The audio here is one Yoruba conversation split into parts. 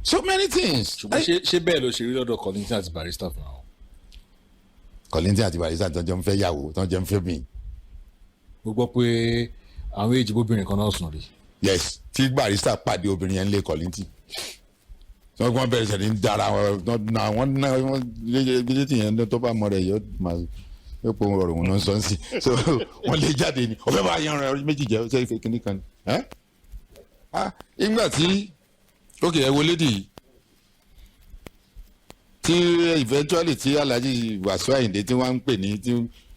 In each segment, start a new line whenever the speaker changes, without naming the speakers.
so many things.
ṣùgbọ́n ṣé bẹ́ẹ̀ ló ṣe rí lọ́dọ̀ Kollington àti Barrister fún àwọn.
Kollington àti Barrister tó jọ ń fẹ́ yàwó tó jọ ń fẹ́ mi.
mo gbọ́ pé àwọn èjì bóbìnrin kan náà sùn rí.
yes tí Barrister pàdé obìnrin yẹn lé Kollington tí wọ́n bẹ̀rẹ̀ sẹ́ni ń dára wọn léjé tí yẹn tó bá mọ rẹ̀ yóò pọ̀ ọ̀rọ̀ wọn náà sọ sí so wọ́n lè jáde ni ọ̀fẹ́ bá yan rẹ̀ méjì jẹ́ ṣe é kíní kan ni. ìgbà tí ókè ẹ wo lédi yìí tí eventually tí Alhaji Wasiu Ayinde tí wọ́n ń pè ní tí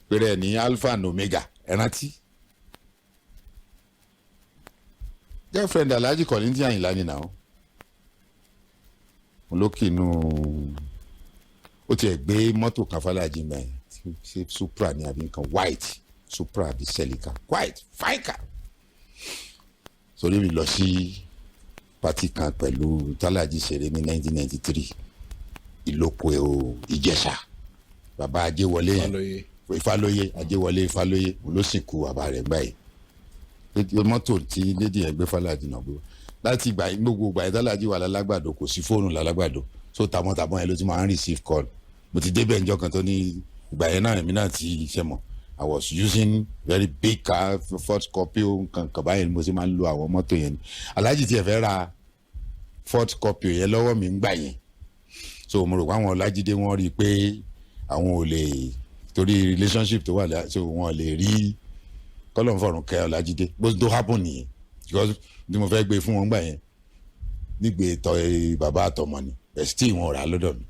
pèrè ní alpha and omega ẹ rántí girlfriend Alhaji Kollington Ayinla ni náà olókè inú ó tiẹ̀ gbé mọ́tò kan fàlàjì mẹ́rin ṣe Supra ní àbí nǹkan white Supra àbí Celica white fine car sórí mi lọ sí pati kan pẹ̀lú tálàjì ṣeré ní 1993 ìlókò Ìjẹ̀ṣà bàbá Ajéwọlé yẹn Ifálóyè Ajéwọlé Ifálóyè olóṣìkú bàbá rẹ̀ gbà yìí mọ́tò tí lédi yẹn gbé fàlàjì náà gbé láti ìgbà gbogbo ìgbà ìtàlájì wà lálágbàdo kò sí fóònù lálágbàdo so tàmọ́tàmọ́ yẹn ló ti máa ń receive call mo ti débẹ̀ ǹjọ́ kan tó ní ìgbà yẹn náà èmi náà ti ṣe mọ̀ I was using very big car Ford Scorpio kankan báyìí mo sì máa ń lo àwọn mọ́tò yẹn ni Alhaji tiẹ̀ fẹ́ ra Ford Scorpio yẹn lọ́wọ́ mi ń gbà yẹn so mo rò pé àwọn Ọlájídé wọ́n rí i pé àwọn ò lè torí relationship tó wà so wọ́n lè rí kọ́lọ́n fọ̀rùn kẹ́ Ọlájídé bó tó happen nìyẹn because bí mo fẹ́ gbé fún wọn gbà yẹn nígbè tọ́ bàbá àtọmọ ni ẹ̀sítì wọn rà lọ́dọ̀ mi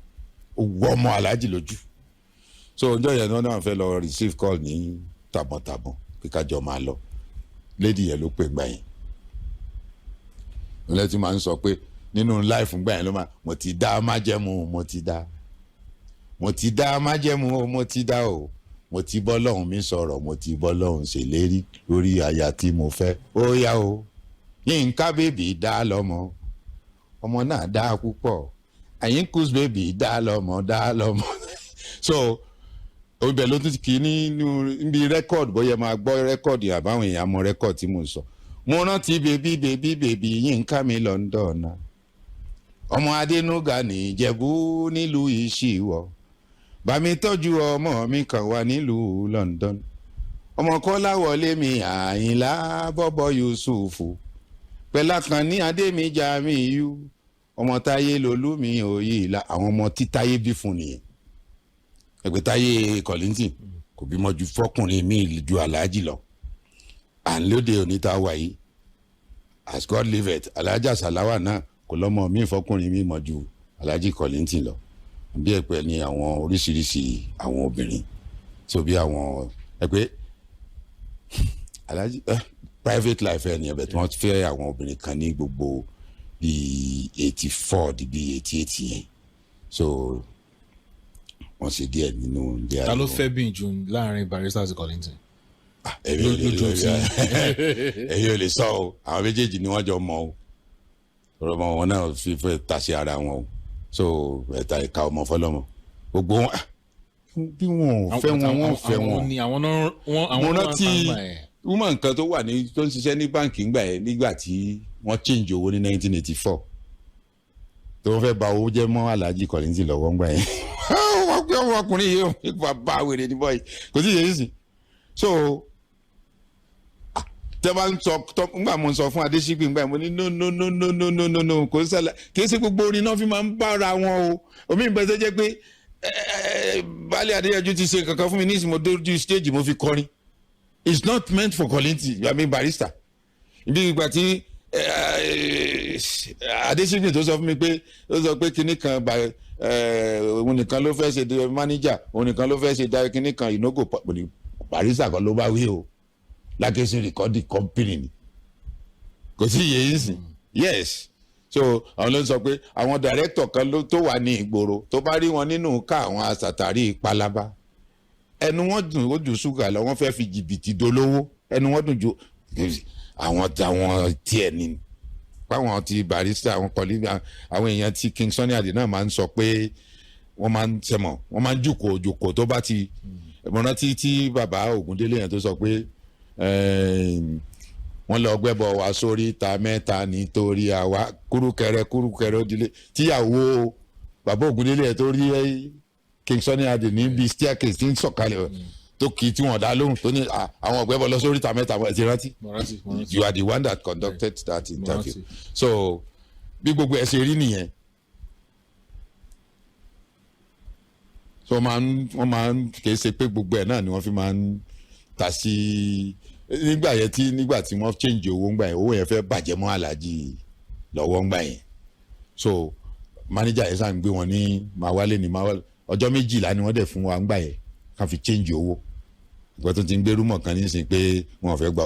ó wọ́ ọmọ Alhaji lójú so ọjọ́ yẹn náà fẹ́ lọ receive call ní tàbọ̀tàbọ̀ pé kájọ máa lọ lady yẹn ló pè gbà yẹn ìrọ̀lẹ́ tí máa ń sọ pé nínú life gbà yẹn ló máa mo ti dá májẹ̀mú mo ti dá májẹ̀mú mo ti dá o mo ti bọ́ lọ́hùn mi sọ̀rọ̀ mo ti bọ́ lọ́hùn ṣèlérí lórí aya tí mo fẹ́ ó yá o Yínká bèbí dá lọ́mọ ọmọ náà dá púpọ̀ Àyínkús bèbí dá lọ́mọ so ibẹ̀ ló tún kì í níbi rẹ́kọ̀dù bóyá máa gbọ́ rẹ́kọ̀dù àbáwọn èèyàn mọ rẹ́kọ̀dù tí mo sọ mo rántí bèbí Yínká mi London ọmọ Adénúgà ní Ìjẹ̀bú nílùú Ìṣíwọ̀ bàmí tọ́jú ọmọ mi kan wà nílùú London ọmọ Kọ́láwọlé mi Àyìnlá bọ́bọ́ Yusufu pẹ̀lá kan ní Adémíjà mi yú ọmọ Táyé lolú mi òye ìlà àwọn ọmọ tí Táyé bí fún nìyẹn ẹgbẹ́ Táyé Kollington kò bímọ ju fọkùnrin mi ju Alhaji lọ à ń lóde òní tá a wà yìí as God live it Alhaja Salawa náà kò lọ́mọ mi fọkùnrin mi mọ̀ ju Alhaji Kollington lọ bí ẹ̀pẹ́ ni àwọn oríṣiríṣi àwọn obìnrin tó bí àwọn ẹgbẹ́ Alhaji private life ẹ̀ ní ẹ̀bẹ̀ tí wọ́n fẹ́ àwọn obìnrin kan ní gbogbo bíi 84 bíi 88 yẹn so wọ́n ṣe díẹ̀ nínú díẹ̀.
ta ló fẹ́ bí jù láàrin Barrister àti Kollington.
ẹ̀yin ò lè sọ o àwọn méjèèjì ni wọ́n jọ mọ̀ o ọ̀rọ̀ ọmọ wọn náà fi fẹ́ tàṣe ara wọn o so ẹ̀ta ìka ọmọ fọlọ́mọ gbogbo wọn bí wọn ò fẹ́ wọn fẹ́ wọn. mo rántí woman kan tó wà ní tó ń ṣiṣẹ́ ní báǹkì ńgbà yẹn nígbà tí wọ́n change owó ní 1984 tó fẹ́ bà owó jẹ́ mọ́ Alhaji Kollington lọ́wọ́ ńgbà yẹn wọ́n pẹ́ ọmọkùnrin yìí ó bá wèrè ní bọ́ọ̀yì kò sí yẹn sí so tẹ́ bá ń sọ ńgbà mo ń sọ fún Adésígbè ńgbà yẹn mo ní no kò sẹ́la kì í ṣe gbogbo orin náà fi máa ń bára wọn o omi ìbẹ́ tó jẹ́ pé Baálé Adéyanjú ti ṣe kankan fún mi ní ìsìn mo dójú stage mo fi kọrin it's not meant for Kollington I mean Barrister ibi ìgbà tí Adésígbè tó sọ fún mi pé ó sọ pé kinní kan òun nìkan ló fẹ́ ṣe manager òun nìkan ló fẹ́ ṣe kinní kan ìnáwó Barrister kan ló bá wí o lákèsí recording company ni kò sí iye yìí sìn yes so àwọn ló ń sọ pé àwọn director kan tó wà ní ìgboro tó bá rí wọn nínú ká àwọn asàtàrí palaba ẹnu wọn dùn ó jù ṣúgà lọ wọn fẹ́ fi jìbìtì dolówó ẹnu wọn dùn ju àwọn tiẹ̀ ni báwọn ti Barrister àwọn Kollington àwọn èèyàn tí King Sunny Adé náà máa ń sọ pé wọ́n máa ń sẹ́mọ̀ wọ́n máa ń jùkò tó bá ti mo rántí tí bàbá Ògúndélé yẹn tó sọ pé wọ́n lọ gbẹ́bọ̀ wá sórí ìta mẹ́ta nítorí àwa kúrúkẹrẹ òdìlé tíyàwó bàbá Ògúndélé ẹ̀ tó rí King Sunny Adé níbi staircase tí ń sọ̀kalẹ̀ tó kì í tí wọ́n dá lóhùn tó ní àwọn ọ̀gbẹ́bọ̀ lọ sórí ìta mẹ́ta ẹ̀ ti rántí. You are the one that conducted that interview. So bí gbogbo ẹ̀ ṣe rí nìyẹn. So wọ́n máa ń kì í ṣe pé gbogbo ẹ̀ náà ni wọ́n fi máa ń ta sí nígbà tí wọ́n change owó ńgbà yẹn owó yẹn fẹ́ bàjẹ́ mọ́ Alhaji lọ́wọ́ ńgbà yẹn. So manager yẹn sàn gbé wọn ní máa wálé ọjọ́ 12 ni wọ́n dẹ̀ fún wa ńgbà yẹn ká fi change owó. ìgbà tó ti ń gbé rúmọ̀ kan nísìnyí pé wọn ò fẹ́ gbà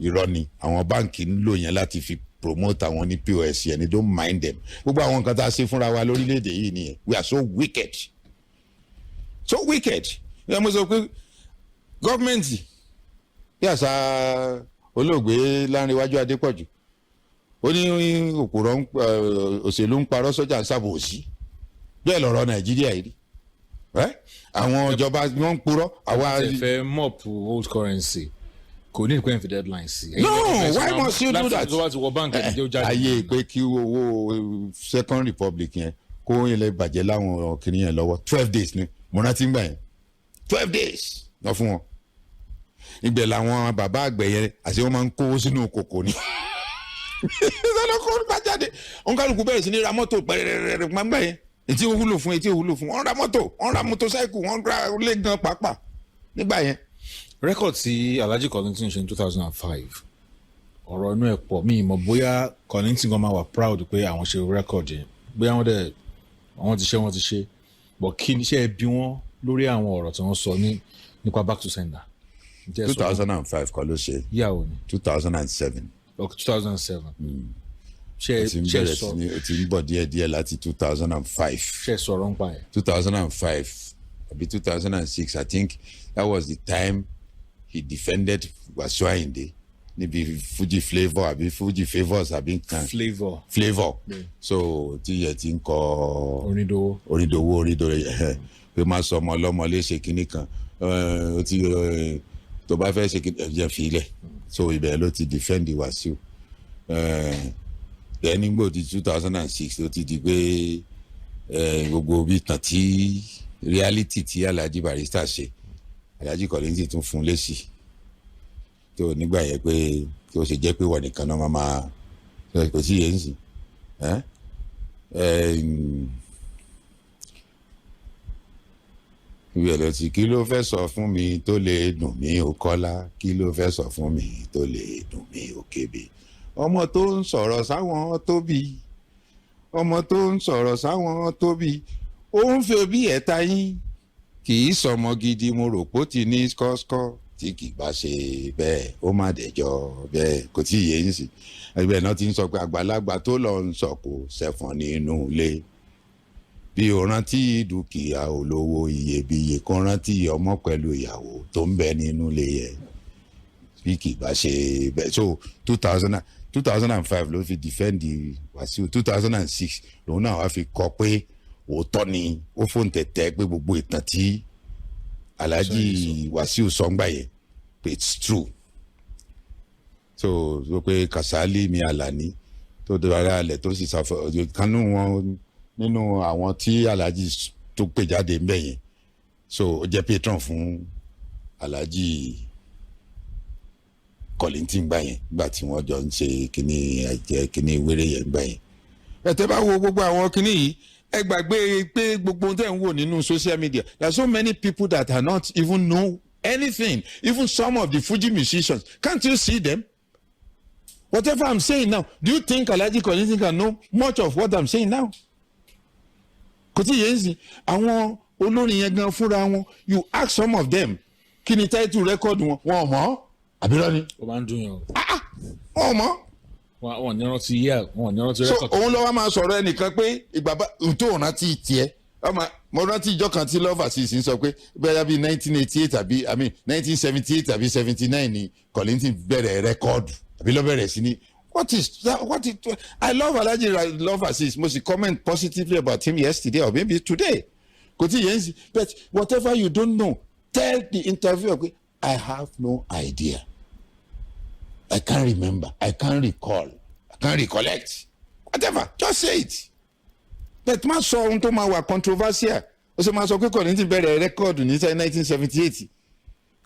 irọ́ ni àwọn báǹkì ń lò yẹn láti fi promote àwọn ní POS yẹn ni don't mind them. gbogbo àwọn nǹkan tá a ṣe fúnra wa lórílẹ̀‐èdè yìí nìyẹn we are so wicked. ẹ mo sọ pé gọ́ọ̀mẹ̀ntì bí àṣà olóògbé Lánrewájú Adépọ̀jù ó ní òpùrọ̀ òṣèlú ń parọ́ sọ́jà ń sábò sí bẹ́ẹ̀ lọ́rọ̀ Nàìjíríà yìí àwọn ìjọba wọn ń purọ́ àwa.
ẹ fẹ́ mop old currency kò ní ìpín fi deadline sí.
no why must you do that.
láti wá ti wọ báńkì ẹ̀jẹ̀ ó jáde.
ayé pé kí owó Second Republic yẹn kó yẹn lè bàjẹ́ láwọn kìnìún yẹn lọ́wọ́ 12 days ni mo rántí gbà yẹn 12 days lọ fún wọn. ibẹ̀ làwọn bàbá àgbẹ̀ yẹn àti wọ́n máa ń kó sínú kòkò ni. ìṣẹ̀lẹ̀ kó bá jáde òun kálukú bẹ̀rẹ̀ sí ní ra mọ́tò pẹ̀rẹ̀rẹ̀rẹ̀ gbàgbà yẹn etí ó wúlò fún wọ́n ra motorcycle wọ́n ra lé gan pàápàá nígbà yẹn.
rẹ́kọ̀d tí Alhaji Kollington ṣe ní 2005 ọ̀rọ̀ inú ẹ̀ pọ̀ mí ìmọ̀ bóyá Kollington gan máa wà proud pé àwọn ṣe rẹ́kọ̀d yẹn bóyá wọ́n ti ṣe but kí ni iṣẹ́ bí wọ́n lórí àwọn ọ̀rọ̀ tí wọ́n sọ nípa back to sender.
2005 kọ́ ló ṣe.
yàwó ni.
2007.
ok 2007.
ṣe sọ o ti ń bọ̀ díẹ̀díẹ̀ láti 2005.
ṣe sọ̀rọ̀ ń pa ẹ̀.
2005 àbí 2006 I think that was the time he defended Wasiu Ayinde níbi Fuji Flavour àbí Fuji Favours àbí nǹkan. Flavour. so tí yẹ ti ń kọ oríndòwó yẹ pé má sọ ọmọ ọlọ́mọ léṣe kínní kan tó bá fẹ́ ṣe ẹ̀jẹ̀ fìlẹ̀ so ibẹ̀ ló ti defend Wasiu. nígbò tí 2006 ló ti di pé gbogbo bí tàn tí reality tí Alhaji Barrister ṣe Alhaji Kollington tún fún lésì tó nígbà yẹn pé kí ó ṣe jẹ́ pé wọ́n nìkan náà máa kò sí yẹn sí. ìwé lọ sí kí ló fẹ́ sọ fún mi tó lè dùn mí ó Kọ́lá kí ló fẹ́ sọ fún mi tó lè dùn mí ó Kébé ọmọ tó ń sọ̀rọ̀ sáwọn tóbi ọmọ tó ń sọ̀rọ̀ sáwọn tóbi ó ń fi òbí ẹ̀ ta yín kì í sọmọ gidi mo rò pé ó ti ní skọ́skọ́ tí kì bá ṣe bẹ́ẹ̀ ó má dẹjọ́ bẹ́ẹ̀ kò tí ì yé yín sí ẹgbẹ́ náà ti ń sọ pé àgbàlagbà tó lọ ń sọ kò ṣẹ̀fọ̀n nínú ilé bí o rántí dúkìá olówó iyebíye kó rántí ọmọ pẹ̀lú ìyàwó tó ń bẹ nínú ilé yẹn bí kì bá ṣe bẹ́ẹ̀ so 2005 ló fi defend Wasiu 2006 lòun náà wá fi kọ pé òótọ́ ni ó fóun tẹ̀tẹ̀ pé gbogbo ìtàn tí Alhaji Wasiu sọ́ngbà yẹn pé it's true so pé Kasali mi Alani tó dára alẹ̀ tó sì ṣàfọ̀ kanú wọn nínú àwọn tí Alhaji tó pè jáde ń bẹ̀ yẹn so ó jẹ́ patron fún Alhaji Kollington gbà yẹn gbà tí wọ́n jọ ń ṣe kíní wéré yẹn gbà yẹn. ẹ̀tẹ́ bá wo gbogbo àwọn kíní yìí ẹ gbàgbé pé gbogbo ohun tẹ́ ń wò nínú social media there are so many people that are not even know anything even some of the Fuji musicians can't you see them whatever I'm saying now do you think Alhaji Kollington can know much of what I'm saying now kò tí yẹn sìn àwọn olórin yẹn gan fúnra wọn you ask some of them kí ni title record wọn ò mọ̀ àbírọ́ ni.
ó máa ń dùn yàn.
wọn ò mọ̀.
wọn ní rántí yẹ wọn ní rántí record.
so òun lọ́wọ́ máa sọ̀rọ̀ ẹnìkan pé ìgbà bá tó rántí tiẹ̀ mo rántí ìjọ kan tí Love Assist sọ pé bẹ́ẹ̀ bí 1988 àbí 1978 àbí 79 ni Kollington bẹ̀rẹ̀ rẹ́kọ́ọ̀dù àbí ló bẹ̀rẹ̀ sí ní. What is that? I love Alhaji Love Assist. Must comment positively about him yesterday or maybe today. But whatever you don't know, tell the interviewer, I have no idea. I can't remember, I can't recall, I can't recollect, whatever, just say it. But má sọ ohun tó máa wà controversial ó sì máa sọ pé Kollington bẹ̀rẹ̀ rẹ́kọ̀dù ní 1978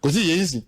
kò sí yéé sìn